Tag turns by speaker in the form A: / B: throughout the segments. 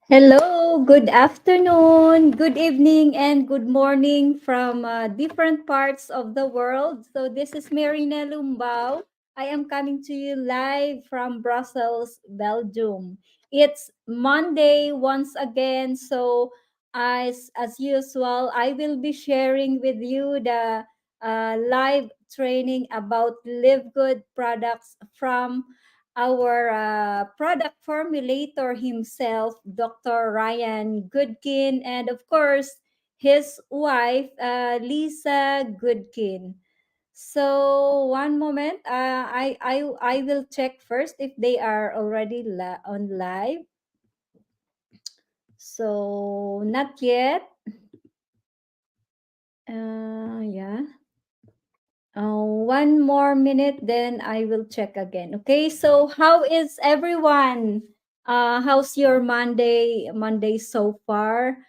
A: Hello, good afternoon, good evening, and good morning from different parts of the world. So, this is Marina Lumbao. I am coming to you live from Brussels, Belgium. It's Monday once again. So, as usual, I will be sharing with you the live training about LiveGood products from our product formulator himself, Dr. Ryan Goodkin, and of course, his wife, Lisa Goodkin. So one moment, I will check first if they are already on live. So not yet. Yeah. One more minute, then I will check again. Okay, so how is everyone? How's your Monday so far?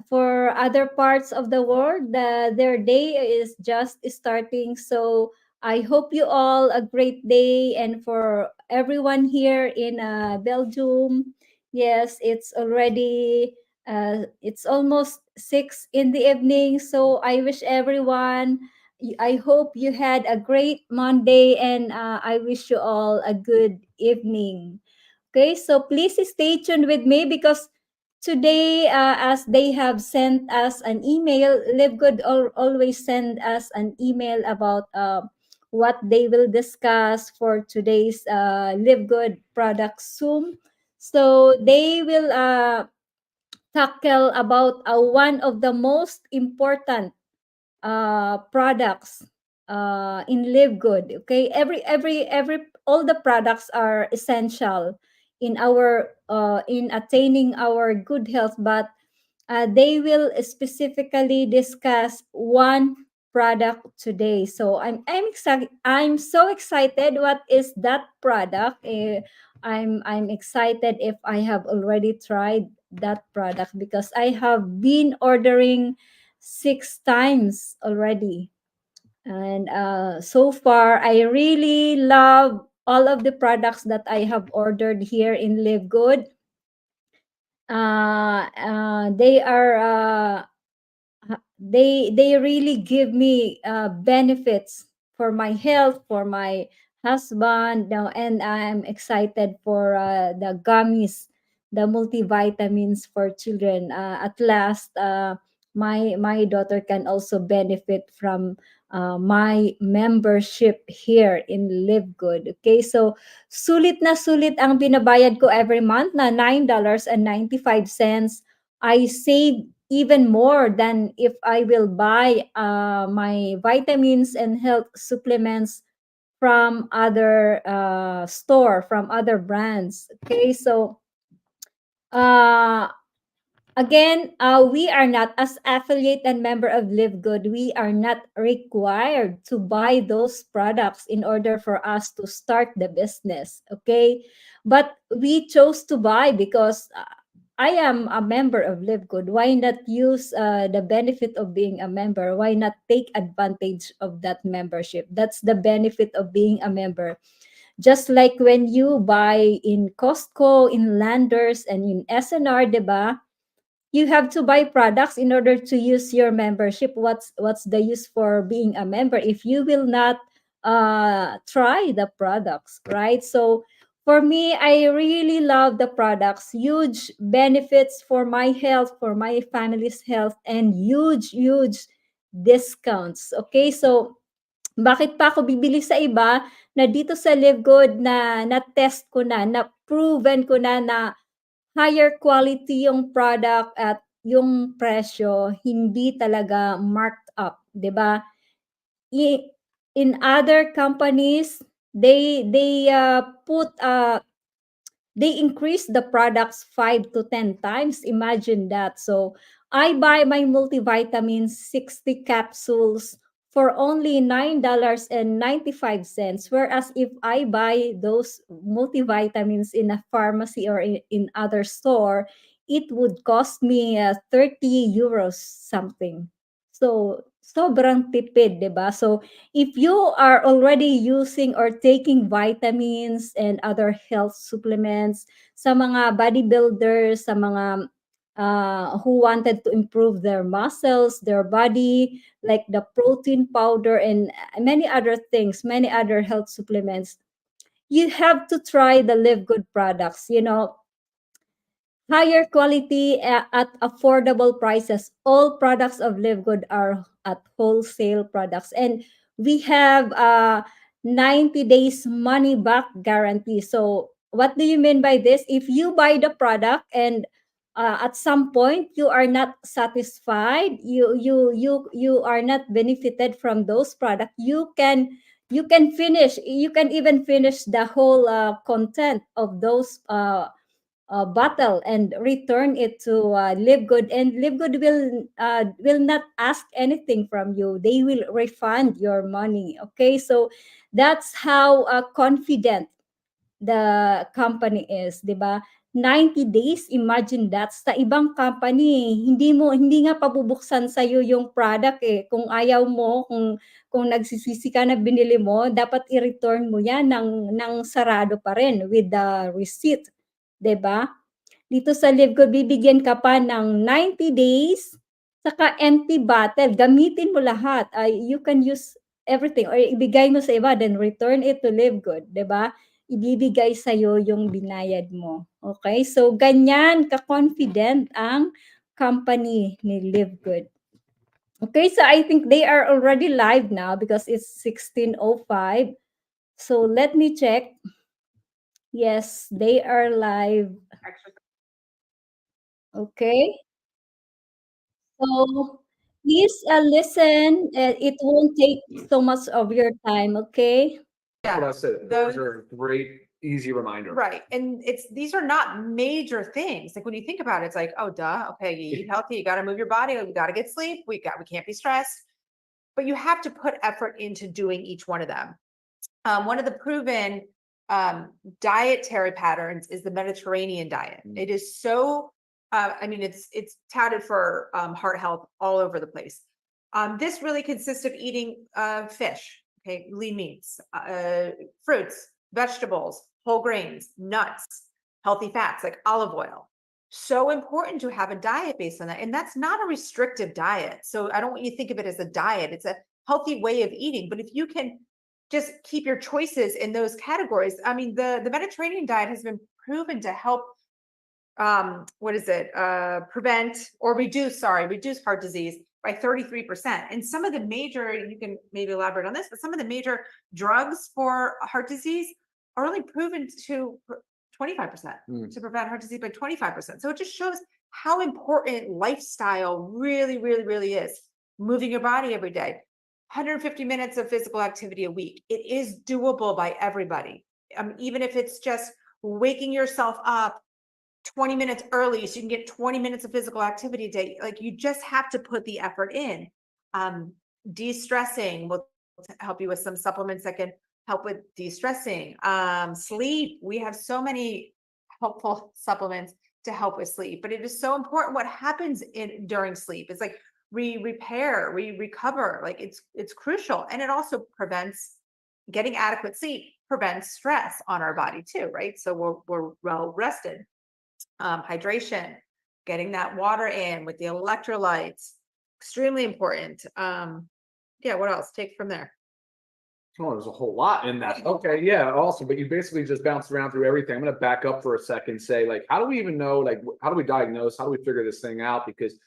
A: For other parts of the world, their day is just starting. So I hope you all a great day. And for everyone here in Belgium, yes, it's almost 6 in the evening. So I wish everyone I hope you had a great Monday and I wish you all a good evening. Okay, so please stay tuned with me because today, as they have sent us an email, LiveGood always send us an email about what they will discuss for today's LiveGood product Zoom. So they will tackle about one of the most important products in Live Good. Okay, every all the products are essential in our in attaining our good health, but they will specifically discuss one product today. So I'm excited. I'm so excited. What is that product? I'm excited if I have already tried that product because I have been ordering 6 times already. And so far, I really love all of the products that I have ordered here in Live Good. They are they really give me benefits for my health, for my husband now, and I'm excited for the gummies, the multivitamins for children. At last, my daughter can also benefit from my membership here in Live Good. Okay, so sulit ang binabayad ko every month na $9.95. I save even more than if I will buy my vitamins and health supplements from other from other brands. Okay, so uh, again, we are not, as affiliate and member of Live Good, we are not required to buy those products in order for us to start the business. Okay, but we chose to buy because I am a member of Live Good. Why not use the benefit of being a member? Why not take advantage of that membership? That's the benefit of being a member. Just like when you buy in Costco, in Landers, and in SNR, diba? You have to buy products in order to use your membership. What's the use for being a member if you will not try the products, right? So for me, I really love the products. Huge benefits for my health, for my family's health, and huge discounts. Okay, so bakit pa ako bibili sa iba na dito sa Live Good na test ko na proven ko na higher quality yung product at yung presyo hindi talaga marked up, 'di ba? In other companies, they increase the products 5 to 10 times. Imagine that. So I buy my multivitamins 60 capsules for only $9.95. Whereas if I buy those multivitamins in a pharmacy or in other store, it would cost me 30 euros something. So sobrang tipid, 'di ba? So, if you are already using or taking vitamins and other health supplements sa mga bodybuilders, sa mga who wanted to improve their muscles, their body, like the protein powder and many other things, many other health supplements, you have to try the Live Good products. You know, higher quality at affordable prices. All products of Live Good are at wholesale products, and we have 90 days money back guarantee. So, what do you mean by this? If you buy the product and at some point you are not satisfied, you are not benefited from those products, you can even finish the whole content of those bottle and return it to Live Good, and Live Good will not ask anything from you. They will refund your money. Okay, so that's how confident the company is, 'di ba? 90 days, imagine that. Sa ibang company, hindi nga pabubuksan sa iyo yung product eh. Kung ayaw mo, kung nagsisisi ka na binili mo, dapat i-return mo 'yan ng sarado pa rin with the receipt, 'di ba? Dito sa Live ko bibigyan ka pa ng 90 days, saka empty bottle, gamitin mo lahat. You can use everything or ibigay mo sa iba then return it to Live Good, 'di ba? Ibibigay sa iyo yung binayad mo. Okay? So ganyan ka-confident ang company ni Live Good. Okay, so I think they are already live now because it's 16:05. So let me check. Yes, they are live. Okay. So please listen. It won't take so much of your time. Okay.
B: That's what I
C: Yeah,
B: said. Those are great, easy reminder.
C: right. And these are not major things. Like when you think about it, it's like, oh, duh. Okay, you eat healthy, you got to move your body, we got to get sleep, we can't be stressed. But you have to put effort into doing each one of them. One of the proven dietary patterns is the Mediterranean diet. It is so, I mean, it's touted for heart health all over the place. This really consists of eating fish, okay, lean meats, fruits, vegetables, whole grains, nuts, healthy fats like olive oil. So important to have a diet based on that. And that's not a restrictive diet. So I don't want you to think of it as a diet. It's a healthy way of eating. But if you can just keep your choices in those categories, I mean, the Mediterranean diet has been proven to help prevent or reduce heart disease by 33%. And some of the major, you can maybe elaborate on this, but some of the major drugs for heart disease are only proven to 25% to prevent heart disease by 25%. So it just shows how important lifestyle really, really, really is. Moving your body every day, 150 minutes of physical activity a week. It is doable by everybody. Even if it's just waking yourself up 20 minutes early so you can get 20 minutes of physical activity a day. Like you just have to put the effort in. De-stressing will help you with some supplements that can help with de-stressing. Sleep, we have so many helpful supplements to help with sleep, but it is so important what happens during sleep. It's like we repair, we recover, like it's crucial. And it also prevents getting adequate sleep, prevents stress on our body too, right? So we're well rested. Hydration, getting that water in with the electrolytes, extremely important. Yeah, what else? Take from there.
B: Oh, there's a whole lot in that. Okay, yeah, awesome. But you basically just bounced around through everything. I'm going to back up for a second, say, like, how do we even know, like, how do we diagnose? How do we figure this thing out? Because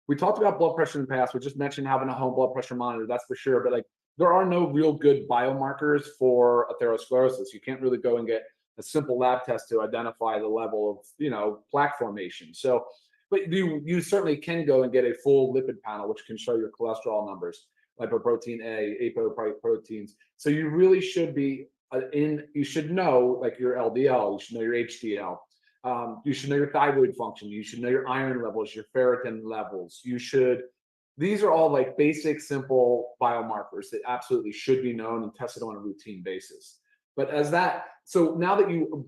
B: we talked about blood pressure in the past. We just mentioned having a home blood pressure monitor, that's for sure. But like, there are no real good biomarkers for atherosclerosis. You can't really go and get a simple lab test to identify the level of, plaque formation. So, but you certainly can go and get a full lipid panel, which can show your cholesterol numbers, lipoprotein A, apoproteins. So you really should be you should know like your LDL, you should know your HDL, you should know your thyroid function, you should know your iron levels, your ferritin levels. These are all like basic, simple biomarkers that absolutely should be known and tested on a routine basis. But so now that you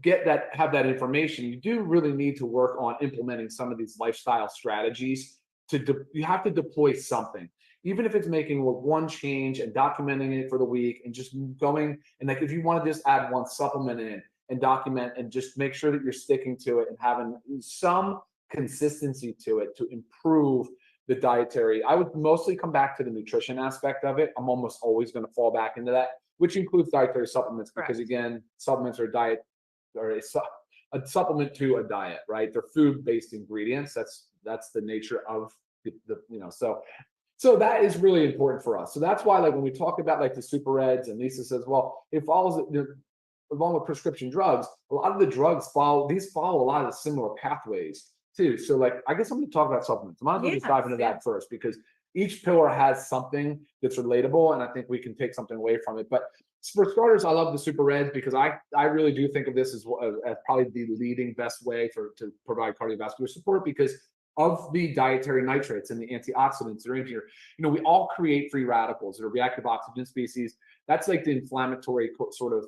B: have that information, you do really need to work on implementing some of these lifestyle strategies. You have to deploy something. even if it's making one change and documenting it for the week and just going, and like, if you want to just add one supplement in and document and just make sure that you're sticking to it and having some consistency to it to improve the dietary. I would mostly come back to the nutrition aspect of it. I'm almost always going to fall back into that, which includes dietary supplements, because again, supplements are diet or a supplement to a diet, right? They're food-based ingredients. That's the nature of the so that is really important for us. So that's why, like, when we talk about like the super reds, and Lisa says, well, it follows it along with prescription drugs. A lot of the drugs follow a lot of the similar pathways too. So, like, I guess I'm going to talk about supplements. I might as well just dive into that first, because each pillar has something that's relatable, and I think we can take something away from it. But for starters, I love the super reds because I really do think of this as probably the leading best way to provide cardiovascular support, because of the dietary nitrates and the antioxidants that are in here. You know, we all create free radicals that are reactive oxygen species. That's like the inflammatory sort of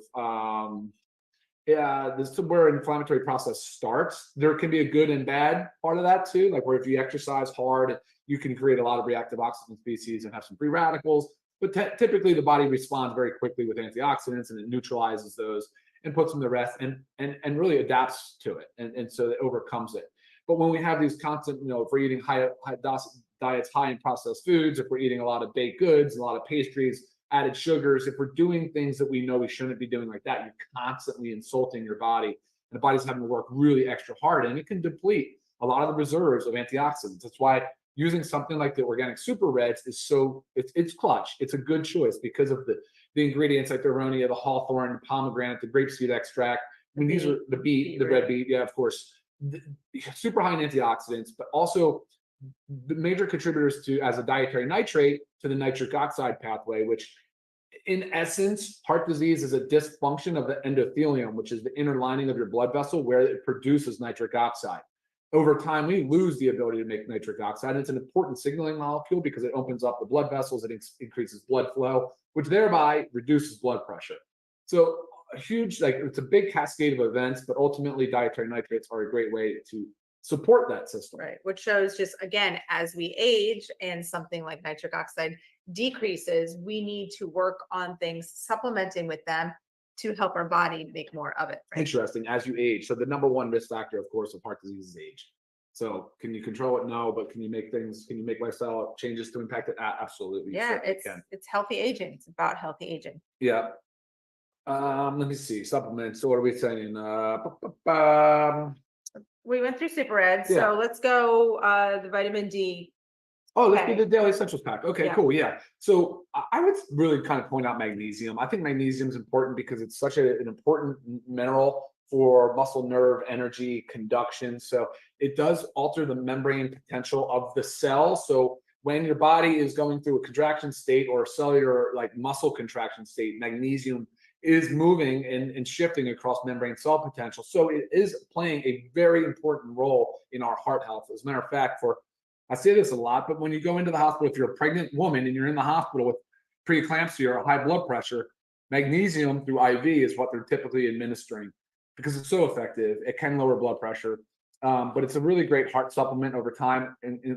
B: this is where an inflammatory process starts. There can be a good and bad part of that too, like where if you exercise hard, you can create a lot of reactive oxygen species and have some free radicals. But typically, the body responds very quickly with antioxidants, and it neutralizes those and puts them to rest, and really adapts to it, and so it overcomes it. But when we have these constant, you know, if we're eating high diets high in processed foods, if we're eating a lot of baked goods, a lot of pastries, added sugars, if we're doing things that we know we shouldn't be doing like that, you're constantly insulting your body, and the body's having to work really extra hard, and it can deplete a lot of the reserves of antioxidants. That's why using something like the organic super reds is it's clutch. It's a good choice because of the ingredients like the aronia, the hawthorn, the pomegranate, the grapeseed extract. I mean, these are the red beet, yeah, of course. Super high in antioxidants, but also the major contributors to as a dietary nitrate to the nitric oxide pathway, which in essence, heart disease is a dysfunction of the endothelium, which is the inner lining of your blood vessel where it produces nitric oxide. Over time, we lose the ability to make nitric oxide. It's an important signaling molecule because it opens up the blood vessels, it increases blood flow, which thereby reduces blood pressure. So a huge, like, it's a big cascade of events, but ultimately dietary nitrates are a great way to support that system.
C: Right, which shows just, again, as we age and something like nitric oxide decreases, we need to work on things, supplementing with them to help our body make more of it. Right?
B: Interesting, as you age. So the number one risk factor, of course, of heart disease is age. So can you control it? No, but can you make lifestyle changes to impact it? Absolutely.
C: Yeah, it's healthy aging. It's about healthy aging.
B: Yeah. Let me see. Supplements. So what are we saying?
C: We went through super reds,
B: Yeah.
C: so let's go the vitamin D.
B: Oh, let's do the daily essentials pack. Okay,
C: Yeah.
B: cool. Yeah. So I would really kind of point out magnesium. I think magnesium is important because it's such an important mineral for muscle, nerve, energy, conduction. So it does alter the membrane potential of the cell. So when your body is going through a contraction state or a cellular, like, muscle contraction state, magnesium is moving and shifting across membrane cell potential. So it is playing a very important role in our heart health. As a matter of fact, I say this a lot, but when you go into the hospital, if you're a pregnant woman and you're in the hospital with preeclampsia or high blood pressure, magnesium through IV is what they're typically administering because it's so effective. It can lower blood pressure, but it's a really great heart supplement over time,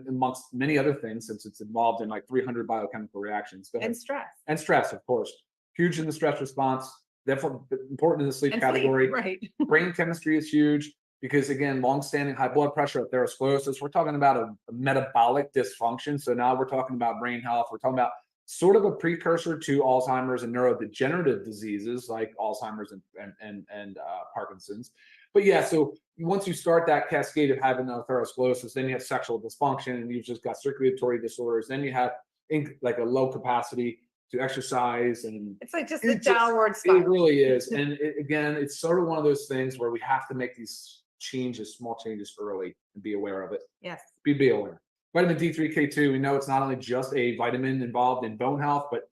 B: amongst many other things, since it's involved in like 300 biochemical reactions.
C: And stress.
B: And stress, of course. Huge in the stress response, definitely important in the sleep category.
C: Right.
B: Brain chemistry is huge because, again, long-standing high blood pressure, atherosclerosis, we're talking about a metabolic dysfunction. So now we're talking about brain health. We're talking about sort of a precursor to Alzheimer's and neurodegenerative diseases like Alzheimer's and Parkinson's. But yeah, so once you start that cascade of having atherosclerosis, then you have sexual dysfunction, and you've just got circulatory disorders. Then you have like a low capacity to exercise, and
C: it's like just the downward spiral.
B: It really is. And again, it's sort of one of those things where we have to make these small changes early, and be aware of it.
C: Yes.
B: Be aware. Vitamin D3K2, we know it's not only just a vitamin involved in bone health, but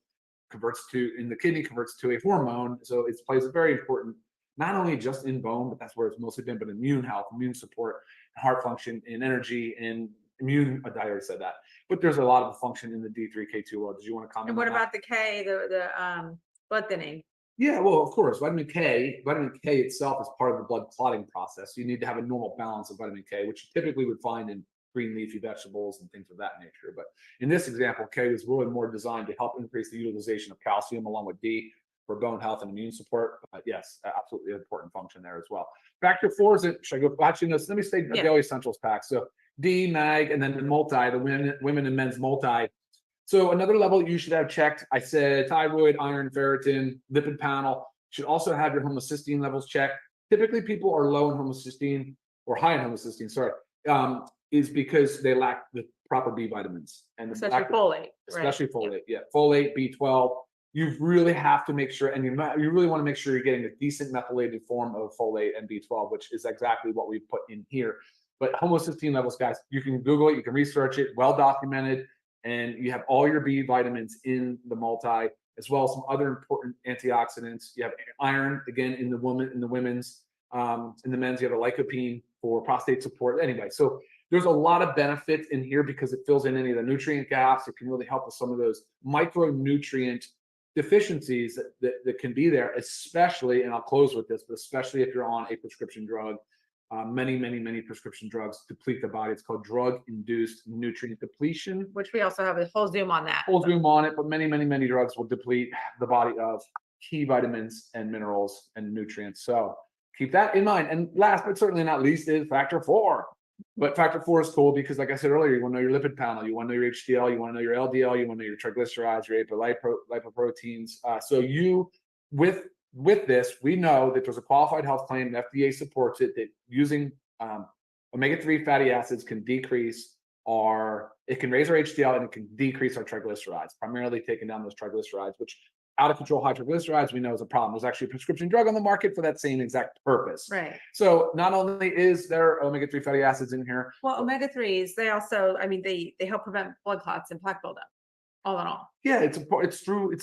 B: in the kidney converts to a hormone. So it plays a very important, not only just in bone, but that's where it's mostly been, but immune health, immune support, heart function, and energy, and immune. I already said that. But there's a lot of function in the D3K2 world. Did you want to comment?
C: And what about the K, the blood thinning?
B: Yeah, well, of course, vitamin K itself is part of the blood clotting process. You need to have a normal balance of vitamin K, which you typically would find in green leafy vegetables and things of that nature. But in this example, K was really more designed to help increase the utilization of calcium along with D for bone health and immune support. Yes, absolutely important function there as well. Factor 4 is it, should I go, actually, no, so let me say daily essentials pack. So D, mag, and then the multi, the women and men's multi. So another level you should have checked, I said thyroid, iron, ferritin, lipid panel. Should also have your homocysteine levels checked. Typically people are low in homocysteine or high in homocysteine, sorry, is because they lack the proper B vitamins. And
C: especially folate.
B: Especially folate, yeah. Folate, B12. You really have to make sure, and you really want to make sure you're getting a decent methylated form of folate and B12, which is exactly what we put in here. But homocysteine levels, guys, you can Google it, you can research it, well documented, and you have all your B vitamins in the multi, as well as some other important antioxidants. You have iron, again, in the women's, in the men's, you have a lycopene for prostate support. Anyway, so there's a lot of benefits in here because it fills in any of the nutrient gaps. It can really help with some of those micronutrient deficiencies that can be there, especially, and I'll close with this, but especially if you're on a prescription drug. Many prescription drugs deplete the body. It's called drug-induced nutrient depletion.
C: Which we also have a whole Zoom on that.
B: Whole Zoom on it, but many drugs will deplete the body of key vitamins and minerals and nutrients. So keep that in mind. And last but certainly not least is factor 4. But factor 4 is cool because, like I said earlier, you want to know your lipid panel, you want to know your HDL, you want to know your LDL, you want to know your triglycerides, your lipoproteins. So you, with this, we know that there's a qualified health claim, and FDA supports it, that using omega-3 fatty acids can decrease it can raise our HDL and it can decrease our triglycerides, primarily taking down those triglycerides, which out of control high triglycerides we know is a problem. There's actually a prescription drug on the market for that same exact purpose.
C: Right.
B: So not only is there omega-3 fatty acids in here.
C: Well, omega-3s, they also, I mean, they help prevent blood clots and plaque buildup. All in all.
B: Yeah, it's through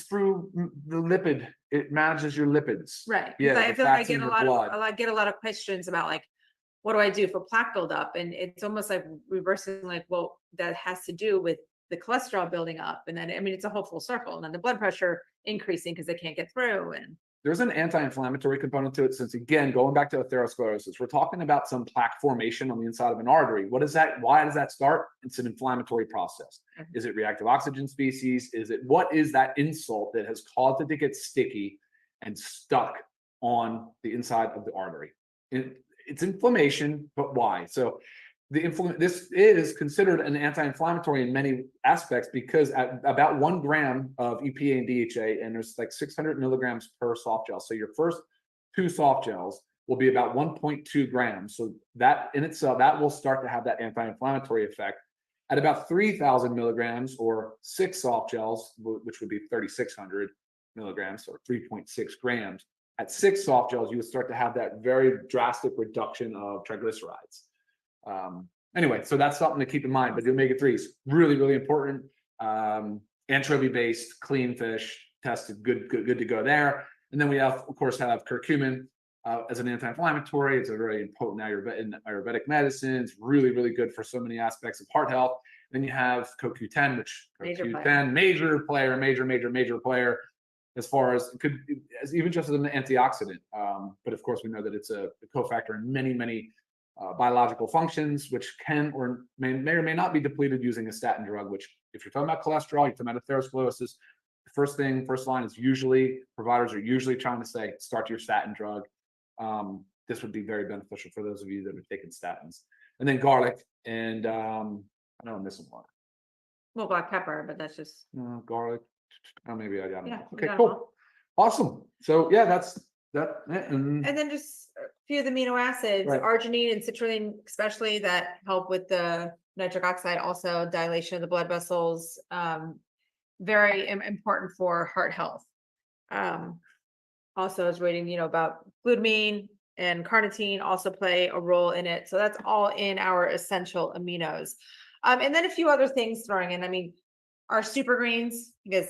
B: the lipid. It manages your lipids.
C: Right.
B: Yeah,
C: I feel like I
B: get
C: get a lot of questions about, like, what do I do for plaque buildup? And it's almost like reversing, like, well, that has to do with the cholesterol building up. And then, I mean, it's a whole full circle. And then the blood pressure increasing because they can't get through. And
B: there's an anti-inflammatory component to it, since, again, going back to atherosclerosis, we're talking about some plaque formation on the inside of an artery. What is that? Why does that start? It's an inflammatory process.
C: Mhm.
B: Is it reactive oxygen species? What is that insult that has caused it to get sticky and stuck on the inside of the artery? It's inflammation, but why? So this is considered an anti-inflammatory in many aspects because at about 1 gram of EPA and DHA, and there's like 600 milligrams per soft gel. So your first 2 soft gels will be about 1.2 grams. So that in itself, that will start to have that anti-inflammatory effect. At about 3,000 milligrams or 6 soft gels, which would be 3,600 milligrams or 3.6 grams. At 6 soft gels, you would start to have that very drastic reduction of triglycerides. Anyway, so that's something to keep in mind. But the omega-3 is really important. Anchovy-based, clean fish, tested, good to go there. And then we have, of course, curcumin as an anti-inflammatory. It's a very potent Ayurvedic medicine. It's really good for so many aspects of heart health. Then you have CoQ10, which major player as far as even just as an antioxidant. But of course, we know that it's a cofactor in many biological functions, which can or may or may not be depleted using a statin drug, which, if you're talking about cholesterol, you're talking about atherosclerosis, first line is usually, providers are usually trying to say, start your statin drug. This would be very beneficial for those of you that have taken statins. And then garlic, and I know I'm missing one.
C: well, black pepper, but that's just
B: Garlic. Oh, maybe I got it.
C: Yeah,
B: Okay, cool. Awesome. So yeah, that's that.
C: and then just a few of the amino acids,
B: Right.
C: arginine and citrulline, especially, that help with the nitric oxide, also dilation of the blood vessels. Very important for heart health. Also, I was reading, about glutamine and carnitine also play a role in it. So that's all in our essential aminos. And then a few other things throwing in. I mean, our super greens, because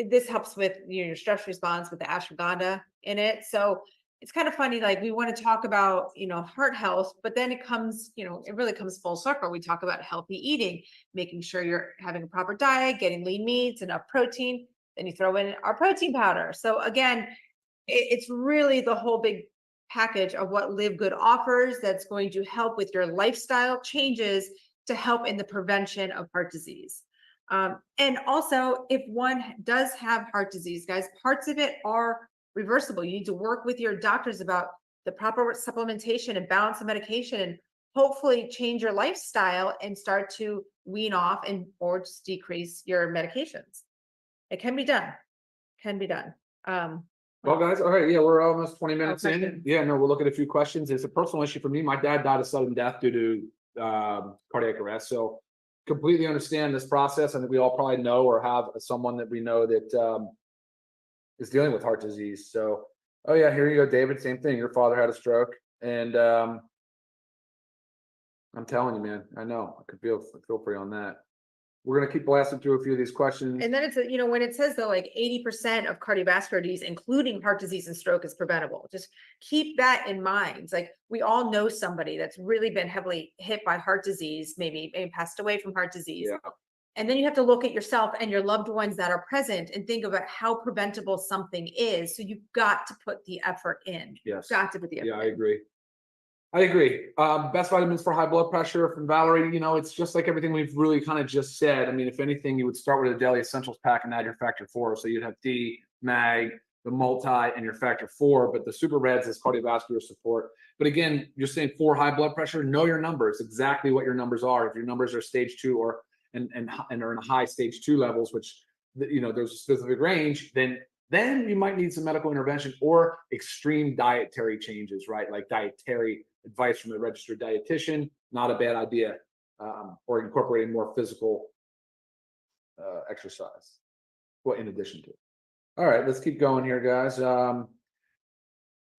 C: this helps with your stress response with the ashwagandha in it. So it's kind of funny, like, we want to talk about, heart health, but then it comes, it really comes full circle. We talk about healthy eating, making sure you're having a proper diet, getting lean meats, enough protein. Then you throw in our protein powder. So again, it's really the whole big package of what LiveGood offers that's going to help with your lifestyle changes to help in the prevention of heart disease. And also, if one does have heart disease, guys, parts of it are reversible. You need to work with your doctors about the proper supplementation and balance of medication, and hopefully change your lifestyle and start to wean off and or just decrease your medications. It can be done. Can be done.
B: Well, guys, all right, yeah, we're almost 20 minutes in.
C: question.
B: Yeah, no, we'll look at a few questions. It's a personal issue for me. My dad died of sudden death due to cardiac arrest. So completely understand this process. I think we all probably know or have someone that we know that is dealing with heart disease. So, oh yeah, here you go, David. Same thing. Your father had a stroke, and I'm telling you, man, I know. I could feel for you on that. We're gonna keep blasting through a few of these questions.
C: And then it's, when it says that like 80% of cardiovascular disease, including heart disease and stroke, is preventable. Just keep that in mind. It's like we all know somebody that's really been heavily hit by heart disease, maybe passed away from heart disease.
B: Yeah.
C: And then you have to look at yourself and your loved ones that are present and think about how preventable something is. So you've got to put the effort in.
B: Yes.
C: Got to put the effort
B: Yeah, I
C: in.
B: agree. I agree. Best vitamins for high blood pressure from Valerie. It's just like everything we've really kind of just said. I mean, if anything, you would start with a daily essentials pack and add your factor 4. So you'd have D, mag, the multi, and your factor 4. But the super reds is cardiovascular support. But again, you're saying for high blood pressure, know your numbers, exactly what your numbers are. If your numbers are stage 2 or and are in a high stage 2 levels, which there's a specific range, then you might need some medical intervention or extreme dietary changes, right? Like dietary advice from a registered dietitian, not a bad idea, or incorporating more physical exercise. Well, in addition to it. All right, let's keep going here, guys.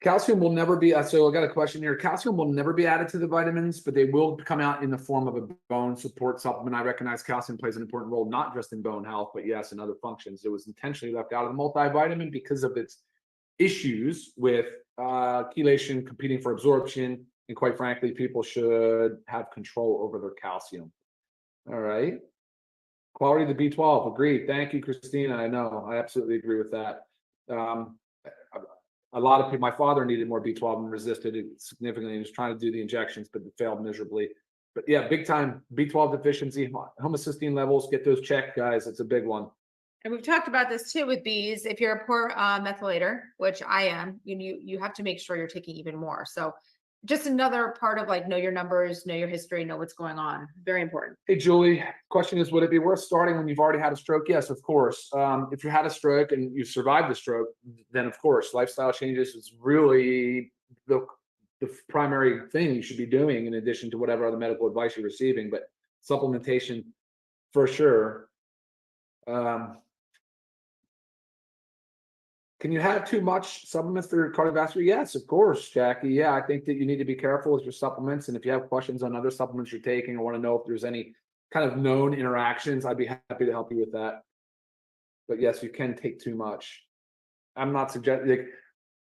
B: Calcium will never be, so I got a question here. Calcium will never be added to the vitamins, but they will come out in the form of a bone support supplement. I recognize calcium plays an important role, not just in bone health, but yes, in other functions. It was intentionally left out of the multivitamin because of its issues with chelation competing for absorption. And quite frankly, people should have control over their calcium. All right. Quality of the B12, agreed. Thank you, Christina. I know, I absolutely agree with that. A lot of people, my father needed more B12 and resisted it significantly. He was trying to do the injections, but it failed miserably. But yeah, big time B12 deficiency, homocysteine levels, get those checked, guys. It's a big one.
C: And we've talked about this too with bees. If you're a poor methylator, which I am, you have to make sure you're taking even more. So just another part of like, know your numbers, know your history, know what's going on. Very important.
B: Hey, Julie, question is, would it be worth starting when you've already had a stroke? Yes, of course. If you had a stroke and you survived the stroke, then of course, lifestyle changes is really the primary thing you should be doing in addition to whatever other medical advice you're receiving, but supplementation for sure. Can you have too much supplements for cardiovascular? Yes, of course, Jackie. Yeah, I think that you need to be careful with your supplements. And if you have questions on other supplements you're taking or want to know if there's any kind of known interactions, I'd be happy to help you with that. But yes, you can take too much. I'm not suggesting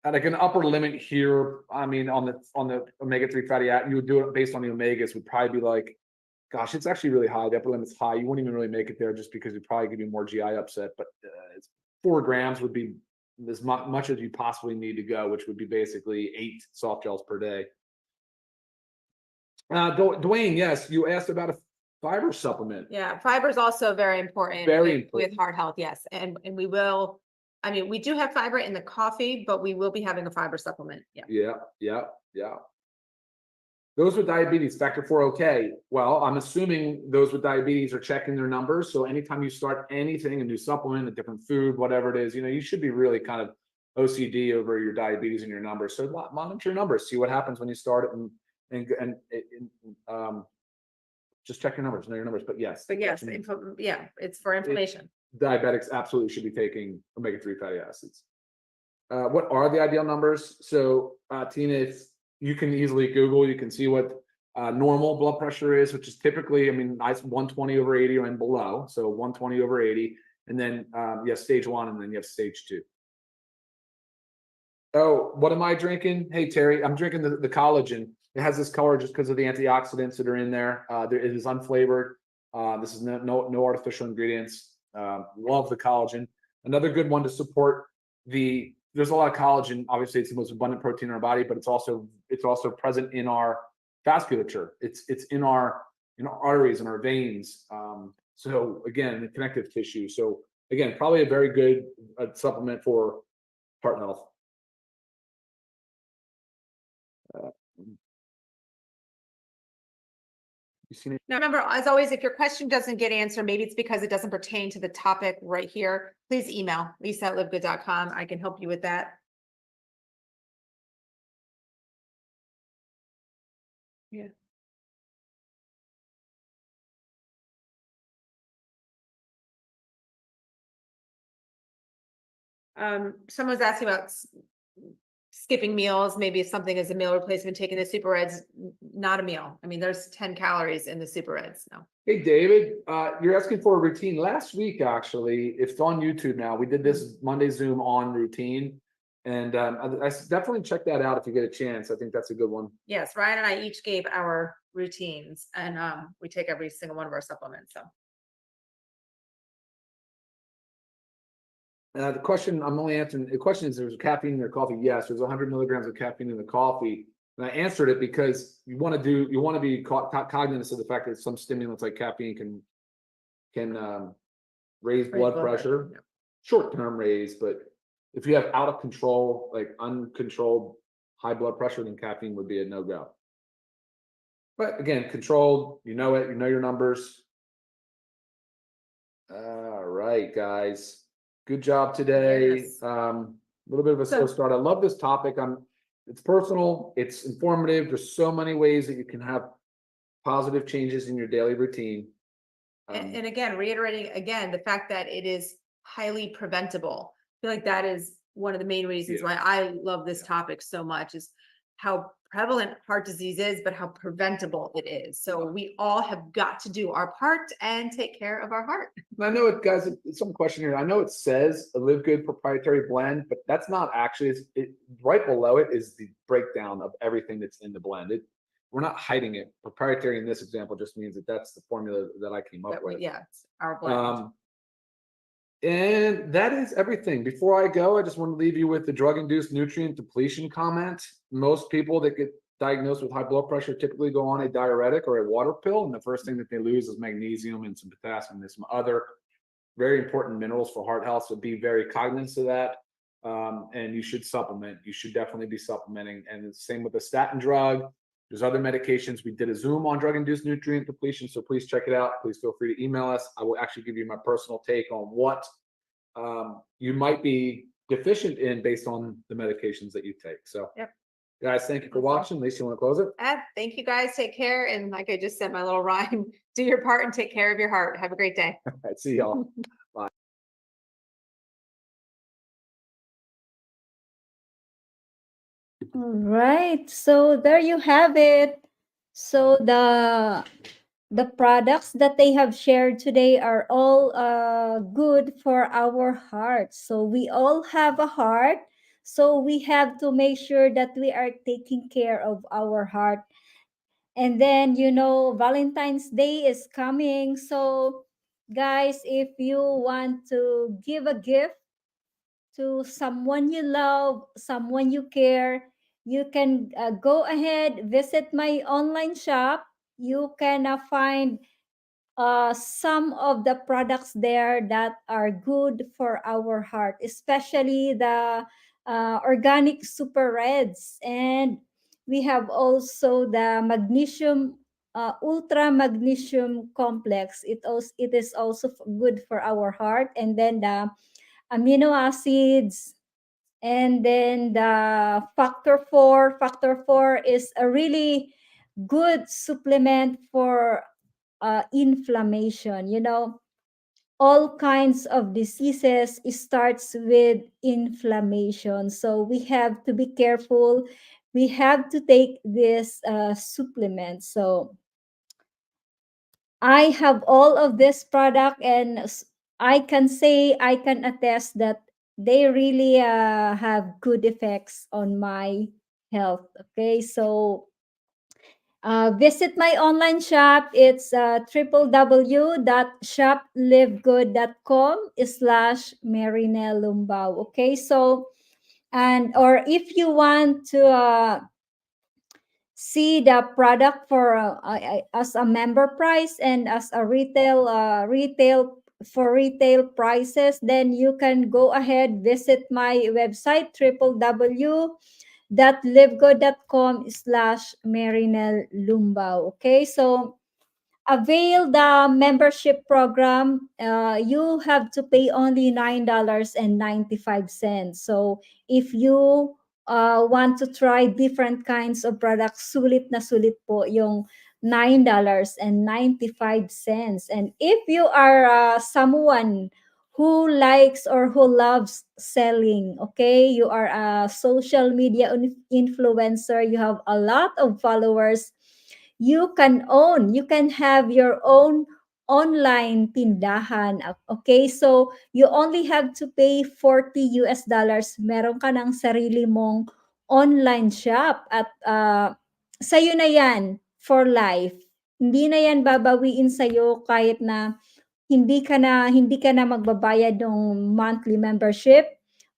B: like an upper limit here. I mean, on the omega-3 fatty acid, you would do it based on the omegas, would probably be like, gosh, it's actually really high. The upper limit's high. You wouldn't even really make it there just because it'd probably give you more GI upset. But it's 4 grams would be as much as you possibly need to go, which would be basically 8 soft gels per day. Dwayne, yes, you asked about a fiber supplement.
C: Yeah, fiber is also very important.
B: Very important.
C: With heart health, yes. And we will, I mean, we do have fiber in the coffee, but we will be having a fiber supplement. Yeah.
B: Those with diabetes, factor 4, okay. Well, I'm assuming those with diabetes are checking their numbers. So anytime you start anything, a new supplement, a different food, whatever it is, you should be really kind of OCD over your diabetes and your numbers. So monitor your numbers, see what happens when you start it, and just check your numbers, know your numbers. But yes,
C: it's for inflammation.
B: Diabetics absolutely should be taking omega-3 fatty acids. What are the ideal numbers? So Tina, if you can easily Google, you can see what normal blood pressure is, which is typically, 120 over 80 and below. So 120 over 80. And then you have stage 1 and then you have stage 2. Oh, what am I drinking? Hey, Terry, I'm drinking the collagen. It has this color just because of the antioxidants that are in there. It is unflavored. This is no artificial ingredients. Love the collagen. Another good one to support there's a lot of collagen. Obviously, it's the most abundant protein in our body, but it's also present in our vasculature. It's in our in our arteries and our veins. So again, the connective tissue. So again, probably a very good supplement for heart health. You seen it?
C: Now, remember, as always, if your question doesn't get answered, maybe it's because it doesn't pertain to the topic right here. Please email lisa@livegood.com. I can help you with that. Yeah. Someone's asking about skipping meals. Maybe if something is a meal replacement, taking the super reds, not a meal. I mean, there's 10 calories in the super reds. No.
B: Hey, David, you're asking for a routine. Last week, actually, it's on YouTube now. We did this Monday Zoom on routine. And I definitely check that out if you get a chance. I think that's a good one.
C: Yes, Ryan and I each gave our routines, and we take every single one of our supplements. So
B: the question I'm only answering, the question is, there's caffeine in your coffee? Yes, there's 100 milligrams of caffeine in the coffee. And I answered it because you want to be cognizant of the fact that some stimulants like caffeine can raise blood pressure,
C: yeah.
B: short-term raise, but if you have out of control, like uncontrolled high blood pressure, then caffeine would be a no-go. But again, controlled, you know it, you know your numbers. All right, guys. Good job today.
C: Yes.
B: A little bit of a slow start. I love this topic. It's personal, it's informative. There's so many ways that you can have positive changes in your daily routine.
C: And again, reiterating again, the fact that it is highly preventable. I feel like that is one of the main reasons why I love this topic so much, is how prevalent heart disease is, but how preventable it is. So we all have got to do our part and take care of our heart.
B: I know it, guys, some question here. I know it says a LiveGood proprietary blend, but that's not actually, right below it is the breakdown of everything that's in the blend. We're not hiding it. Proprietary in this example just means that that's the formula that I came up with.
C: Yeah, it's our blend.
B: And that is everything. Before I go, I just want to leave you with the drug-induced nutrient depletion comment. Most people that get diagnosed with high blood pressure typically go on a diuretic or a water pill, and the first thing that they lose is magnesium and some potassium and some other very important minerals for heart health. So be very cognizant of that. And you should supplement. You should definitely be supplementing. And the same with the statin drug. There's other medications. We did a Zoom on drug-induced nutrient depletion, so please check it out. Please feel free to email us. I will actually give you my personal take on what you might be deficient in based on the medications that you take. So, guys, thank you for watching. Lisa, you want to close it?
C: Thank you, guys. Take care. And like I just said, my little rhyme, do your part and take care of your heart. Have a great day.
B: All right, see y'all. Bye.
A: All right. So there you have it. So the products that they have shared today are all good for our heart. So we all have a heart. So we have to make sure that we are taking care of our heart. And then, Valentine's Day is coming. So, guys, if you want to give a gift to someone you love, someone you care, you can go ahead, visit my online shop. You can find some of the products there that are good for our heart, especially the organic super reds. And we have also the magnesium, ultra magnesium complex. It is also good for our heart. And then the amino acids, and then the factor 4 is a really good supplement for inflammation. All kinds of diseases starts with inflammation, so we have to be careful. We have to take this supplement. So I have all of this product, and I can attest that they really have good effects on my health. Okay, so visit my online shop. It's www.shoplivegood.com/Marinelle Okay, so, and or if you want to see the product for as a member price and as a retail for retail prices, then you can go ahead, visit my website www.livegood.com/Marinel Lumbao. Okay, so avail the membership program. You have to pay only $9.95. So if you want to try different kinds of products, sulit na sulit po yung $9.95. And if you are someone who likes or who loves selling, okay, you are a social media influencer, you have a lot of followers, you can have your own online tindahan. Okay, so you only have to pay $40. Meron ka ng sarili mong online shop at sa'yo na yan for life. Hindi na yan babawiin sa'yo kahit na hindi ka na magbabayad ng monthly membership.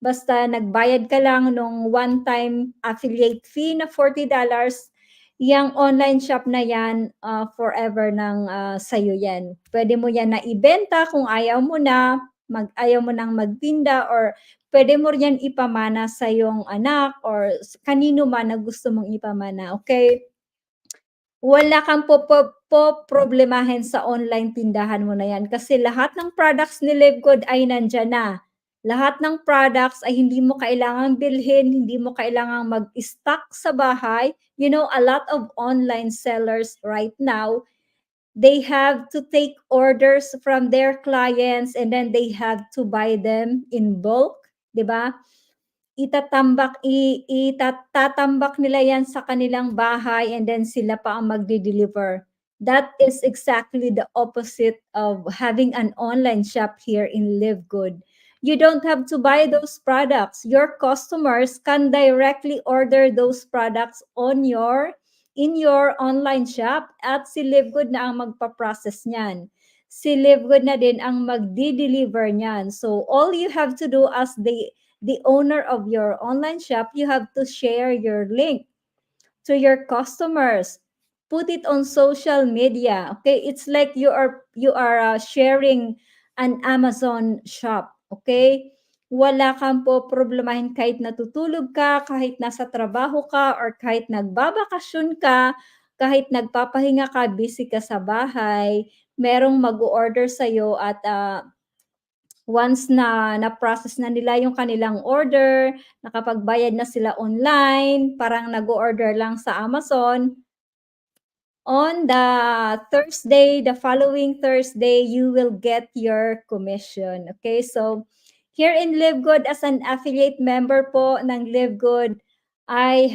A: Basta nagbayad ka lang nung one-time affiliate fee na $40, yang online shop na yan, forever ng sa'yo yan. Pwede mo yan na ibenta kung ayaw mo na, ayaw mo nang magtinda, or pwede mo yan ipamana sa iyong anak or kanino man na gusto mong ipamana. Okay? Wala kang problemahin sa online tindahan mo na yan kasi lahat ng products ni LiveGood ay nandyan na. Lahat ng products ay hindi mo kailangang bilhin, hindi mo kailangang mag-stock sa bahay. You know, a lot of online sellers right now, they have to take orders from their clients and then they have to buy them in bulk, 'di ba? Itatambak nila yan sa kanilang bahay and then sila pa ang magde-deliver. That is exactly the opposite of having an online shop here in LiveGood. You don't have to buy those products. Your customers can directly order those products in your online shop at si LiveGood na ang magpa-process niyan. Si LiveGood na din ang magdi-deliver niyan. So all you have to do as the owner of your online shop, you have to share your link to your customers. Put it on social media. Okay, it's like you are sharing an Amazon shop. Okay, wala kang po problemahin kahit natutulog ka, kahit nasa trabaho ka, or kahit nagbabakasyon ka, kahit nagpapahinga ka, busy ka sa bahay, merong mag-order sa'yo at once na na-process na nila yung kanilang order, nakapagbayad na sila online, parang nag-order lang sa Amazon, on the following Thursday, you will get your commission. Okay, so here in LiveGood, as an affiliate member po ng LiveGood, I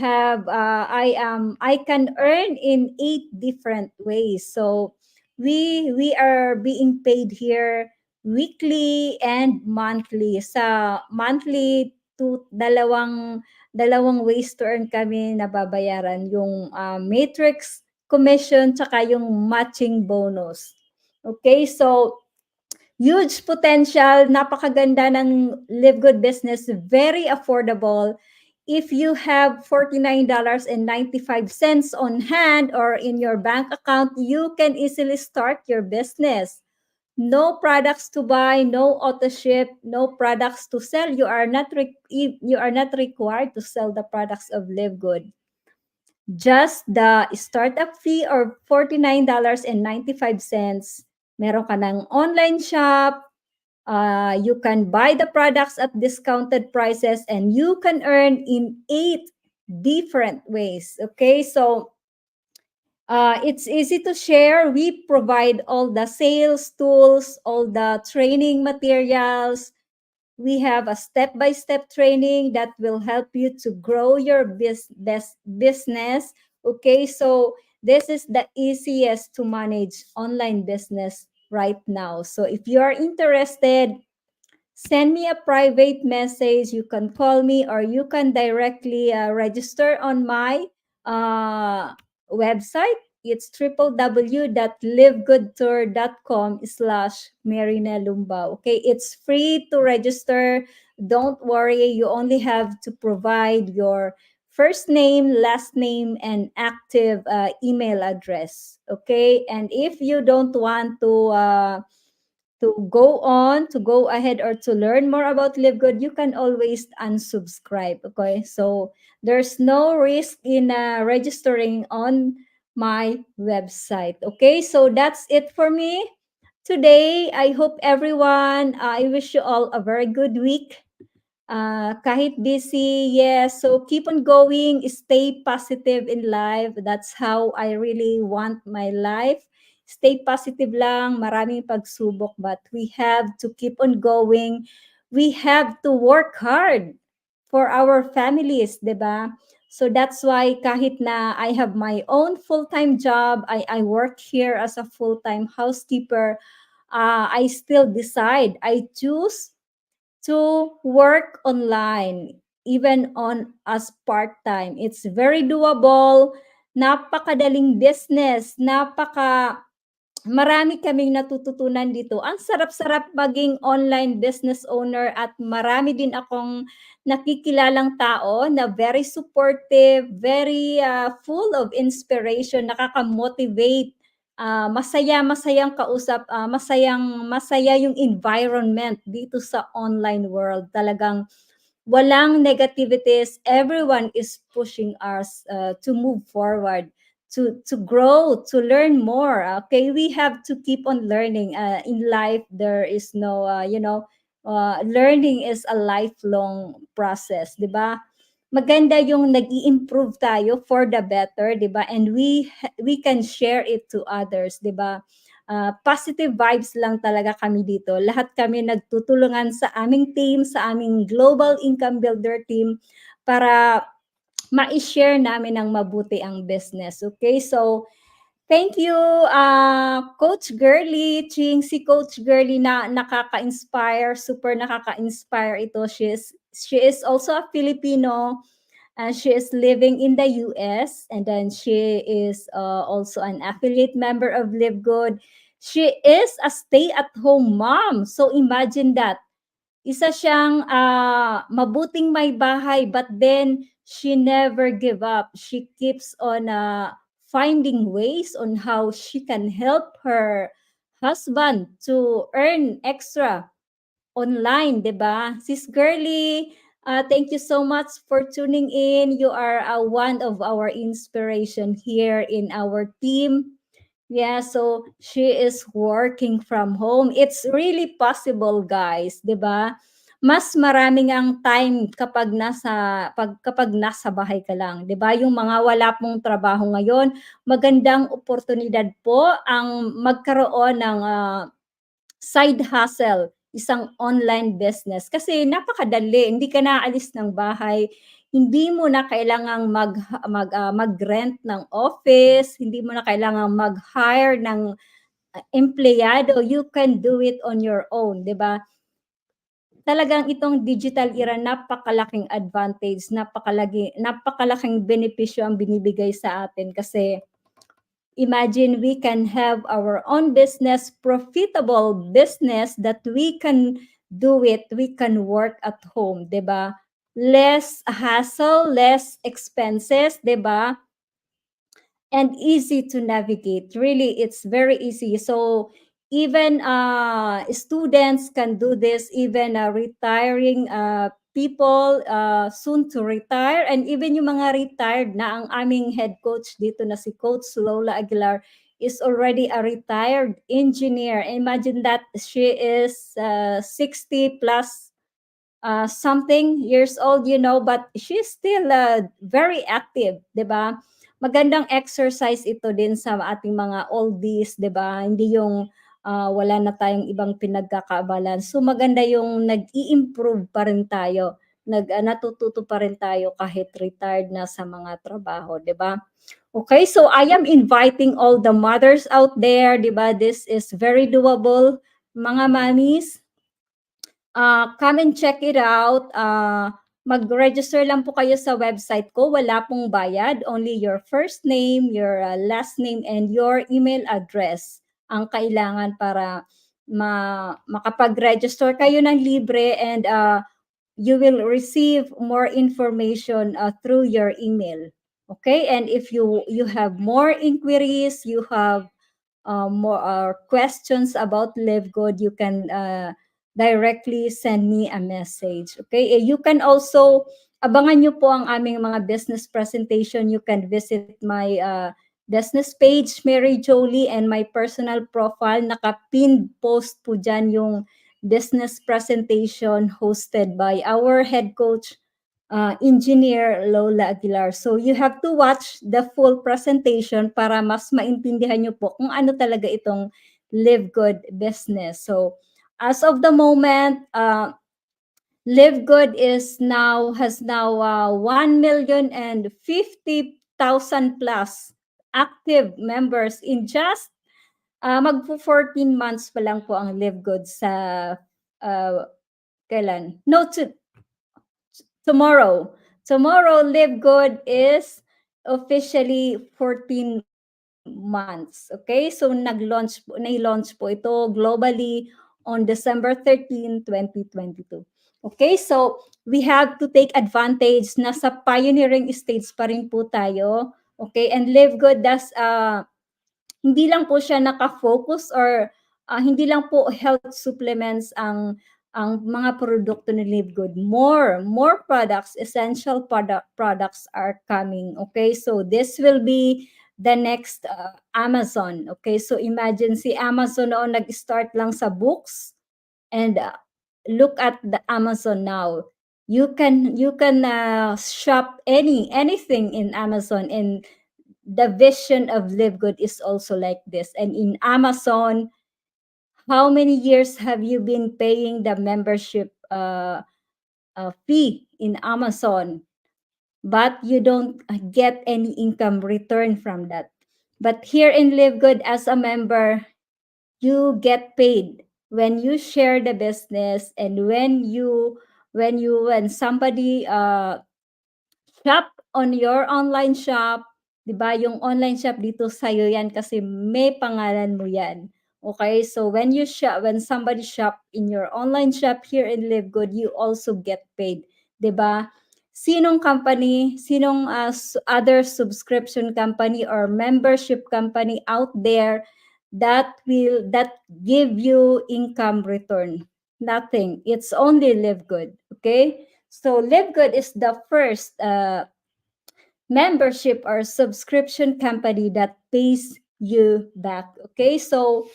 A: can earn in 8 different ways. So we are being paid here weekly and monthly. Sa monthly, dalawang ways to earn kami nababayaran, yung matrix commission tsaka yung matching bonus. Okay, so huge potential, napakaganda ng Live Good business, very affordable. If you have $49.95 on hand or in your bank account, you can easily start your business. No products to buy, no auto ship, no products to sell. You are not required to sell the products of Live Good. Just the startup fee or $49.95. Meron ka ng online shop. You can buy the products at discounted prices and you can earn in 8 different ways. Okay, so it's easy to share. We provide all the sales tools, all the training materials. We have a step-by-step training that will help you to grow your business. Okay, so this is the easiest to manage online business right now. So if you are interested, send me a private message. You can call me or you can directly register on my website. It's www.livegoodtour.com/Marina Okay, it's free to register. Don't worry, you only have to provide your first name, last name, and active email address. Okay, and if you don't want to go ahead or to learn more about LiveGood, you can always unsubscribe. Okay, so there's no risk in registering on my website. Okay, so that's it for me today. I hope everyone, I wish you all a very good week. Kahit busy, yes. So keep on going, stay positive in life. That's how I really want my life. Stay positive lang, maraming pagsubok, but we have to keep on going. We have to work hard for our families, 'di ba? So that's why kahit na I have my own full-time job, I work here as a full-time housekeeper, I still decide, I choose to work online, even on as part-time. It's very doable, napakadaling business, marami kaming natututunan dito. Ang sarap-sarap maging online business owner at marami din akong nakikilalang tao na very supportive, very full of inspiration, nakaka-motivate, masayang kausap, masaya yung environment dito sa online world. Talagang walang negativities. Everyone is pushing us to move forward, to grow, to learn more. Okay, we have to keep on learning. In life, there is no, learning is a lifelong process, di ba? Maganda yung nag-i-improve tayo for the better, di ba? And we can share it to others, di ba? Positive vibes lang talaga kami dito. Lahat kami nagtutulungan sa aming team, sa aming Global Income Builder team para ma-share namin ng mabuti ang business. Okay, so thank you, Coach Girly. Ching, si Coach Girly na nakaka-inspire, super nakaka-inspire ito. She is also a Filipino. She is living in the US, and then she is also an affiliate member of LiveGood. She is a stay-at-home mom. So imagine that. Isa siyang mabuting may bahay, but then she never give up. She keeps on finding ways on how she can help her husband to earn extra online, 'di ba? Sis Girly, thank you so much for tuning in. You are one of our inspiration here in our team. Yeah, so she is working from home. It's really possible, guys, 'di ba? Mas maraming ang time kapag nasa bahay ka lang, 'di ba? Yung mga wala pong trabaho ngayon, magandang oportunidad po ang magkaroon ng side hustle, isang online business. Kasi napakadali, hindi ka naalis ng bahay, hindi mo na kailangang mag-rent ng office, hindi mo na kailangang mag-hire ng empleyado. You can do it on your own, 'di ba? Talagang itong digital era, napakalaking advantage, napakalaking benepisyo ang binibigay sa atin kasi imagine we can have our own business, profitable business that we can do it, we can work at home, 'di ba? Less hassle, less expenses, 'di ba? And easy to navigate. Really, it's very easy. So even students can do this, even retiring people soon to retire, and even yung mga retired na. Ang aming head coach dito na si Coach Lola Aguilar is already a retired engineer. Imagine that, she is 60 plus something years old, but she's still very active, 'di ba? Magandang exercise ito din sa ating mga oldies, 'di ba? Hindi yung wala na tayong ibang pinagkakaabalan. So maganda yung nag-i-improve pa rin tayo, natututo pa rin tayo kahit retired na sa mga trabaho, 'di ba? Okay, so I am inviting all the mothers out there, 'di ba? This is very doable, mga mommies. Come and check it out. Mag-register lang po kayo sa website ko. Wala pong bayad. Only your first name, your last name, and your email address ang kailangan para makapag-register kayo ng libre, and you will receive more information through your email. Okay, and if you have more inquiries, you have more questions about Live Good, you can directly send me a message. Okay, you can also abangan nyo po ang aming mga business presentation. You can visit my business page, Mary Jolie, and my personal profile. Naka-pinned post po dyan yung business presentation hosted by our head coach, Engineer Lola Aguilar. So you have to watch the full presentation para mas maintindihan nyo po kung ano talaga itong Live Good business. So as of the moment, Live Good has now 1,050,000 plus active members in just magpo 14 months pa lang po ang Live Good sa kailan? No, tomorrow. Tomorrow, Live Good is officially 14 months. Okay? So nai-launch po ito globally on December 13, 2022. Okay? So we have to take advantage. Nasa pioneering stage pa rin po tayo. Okay? And Live Good does hindi lang po siya naka-focus or hindi lang po health supplements ang mga produkto ni Live Good. More products, essential products are coming. Okay, so this will be the next Amazon. Okay, so imagine si Amazon noon nag-start lang sa books, and look at the Amazon now. You can shop anything in Amazon, and the vision of Live Good is also like this. And in Amazon, how many years have you been paying the membership fee in Amazon, but you don't get any income return from that? But here in Live Good, as a member, you get paid when you share the business, and when somebody shop on your online shop, 'di ba? Yung online shop dito sa'yo yan kasi may pangalan mo yan. Okay? So when somebody shop in your online shop here in Live Good, you also get paid, 'di ba? Sinong company, sinong other subscription company or membership company out there that give you income return? Nothing. It's only Live Good. Okay? So Live Good is the first membership or subscription company that pays you back. Okay, so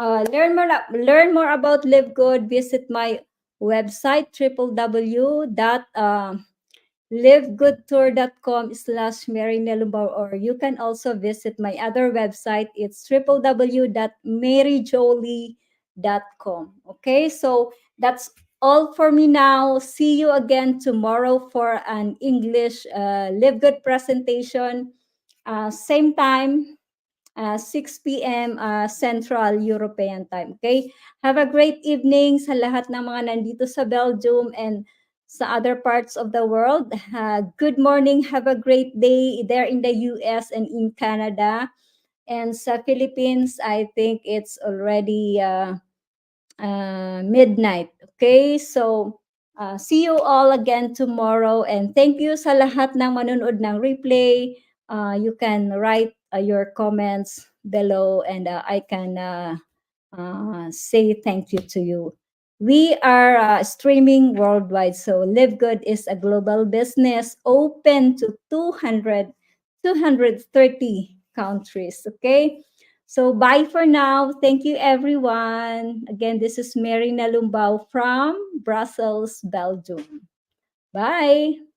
A: learn more about Live Good. Visit my website www.livegoodtour.com/marynelumbar, or you can also visit my other website. It's www.maryjolie.com. Okay, so that's all for me now. See you again tomorrow for an English Live Good presentation. Same time, 6 p.m. Central European Time. Okay? Have a great evening sa lahat ng mga nandito sa Belgium and sa other parts of the world. Good morning. Have a great day there in the US and in Canada. And sa Philippines, I think it's already midnight. Okay? So, see you all again tomorrow. And thank you sa lahat ng manonood ng replay. You can write your comments below, and I can say thank you to you. We are streaming worldwide, so Live Good is a global business open to 230 countries. Okay, so bye for now. Thank you, everyone. Again, this is Mary Nalumbao from Brussels, Belgium. Bye.